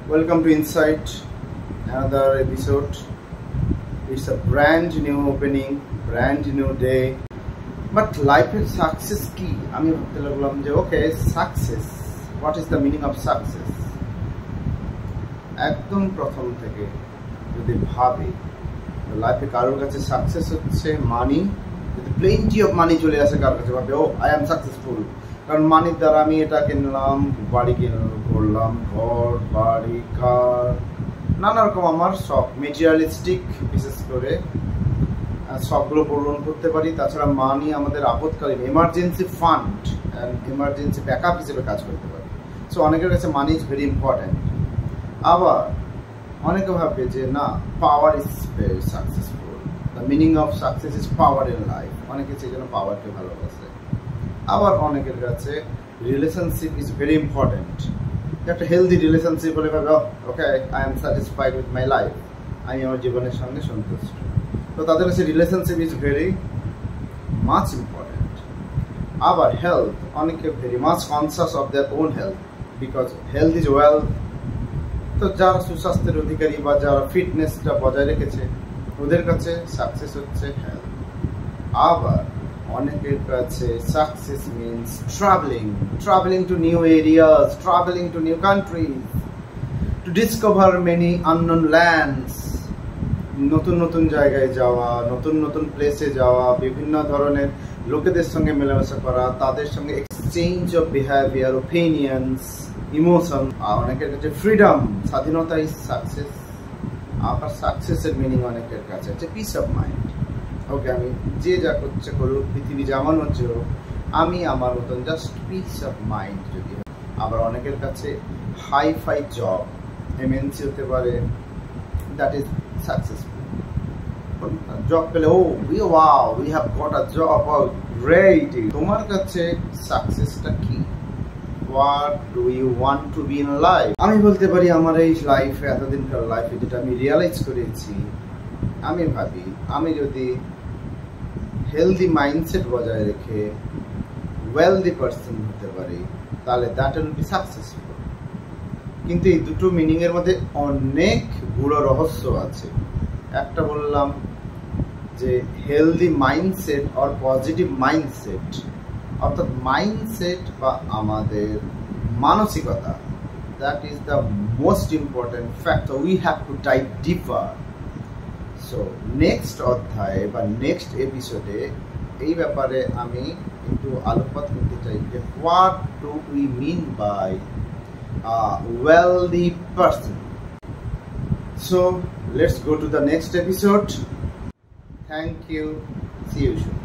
Welcome to Insight, another episode. It's a brand new opening, brand new day. But life is success কি আমি ভাবতে লাগলাম যে okay success, what is the meaning of success. একদম প্রথম থেকে যদি ভাবি লাইফে কারোর কাছে সাকসেস হচ্ছে মানি, যদি প্লেন্টি অফ মানি চলে আসে কারোর কাছে ভাবে ও আই এম সাকসেসফুল, কারণ মানির দ্বারা আমি এটা কিনলাম, বাড়ি করলাম, ঘর বাড়ি কার নানা রকম আমার শখ মেটেরিয়ালিস্টিক বিশেষ করে সবগুলো পূরণ করতে পারি। তাছাড়া মানি আমাদের আপদকালীন emergency fund and emergency backup হিসেবে কাজ করতে পারে। সো অনেকের কাছে মানি ইজ ভেরি ইম্পর্ট্যান্ট। আবার অনেকে ভাবে যে না, power is very successful, the meaning of success is power in life. অনেকে সেই জন্য পাওয়ারকে ভালোবাসে। আবার অনেকের কাছে রিলেশনশিপ ইজ ভেরি ইম্পর্ট্যান্ট। একটা হেলদি রিলেশনশিপ হলে ভাবে okay I am satisfied with my life, আমি আমার জীবনের সঙ্গে সন্তুষ্ট। তো তাদের কাছে relationship is very much important. আবার হেলথ, অনেকে very much conscious of their own health, because health is wealth. তো যারা সুস্বাস্থ্যের অধিকারী বা যারা ফিটনেসটা বজায় রেখেছে ওদের কাছে সাকসেস হচ্ছে হেলথ। আবার অনেকের কাছে success means travelling to new areas, travelling to new countries, to discover many unknown lands, নতুন নতুন জায়গায় যাওয়া, নতুন নতুন প্লেসে যাওয়া, বিভিন্ন ধরনের লোকেদের সঙ্গে মেলামেশা করা, তাদের সঙ্গে exchange of behaviour, opinions, emotion. আর অনেকের কাছে ফ্রিডম, স্বাধীনতা ইজ সাকসেস। আবার সাকসেসের মিনিং অনেকের কাছে হচ্ছে পিস অফ মাইন্ড। ওকে, আমি যে যা করছে করুক, পৃথিবী যেমন হচ্ছে হোক, আমি আমার মতন জাস্ট পিস অফ মাইন্ড যদি। আবার অনেকের কাছে হাই ফাই জব, এমএনসি হতে পারে, দ্যাট ইজ সাকসেসফুল। জব পেলে we have got a job, great. তোমার কাছে সাকসেসটা কি? What do you want to be in life? আমি বলতে পারি আমার এই লাইফে, এতদিনকার লাইফে যেটা আমি রিয়ালাইজ করেছি, আমি ভাবি আমি যদি হেলদি মাইন্ডসেট বজায় রেখে ওয়েলদি পার্সন হতে পারি তাহলে দ্যাট উইল বি সাকসেসফুল। কিন্তু এই দুটো মিনিং এর মধ্যে অনেক গুড় রহস্য আছে। একটা বললাম যে হেলদি মাইন্ডসেট আর পজিটিভ মাইন্ডসেট, অর্থাৎ মাইন্ডসেট বা আমাদের মানসিকতা, that is the most important factor. We have to dive deeper. So next অধ্যায়ে বা নেক্সট এপিসোডে এই ব্যাপারে আমি একটু আলোকপাত করতে চাই যে what do we mean by wealthy person. So let's go to the next episode. Thank you. See you soon.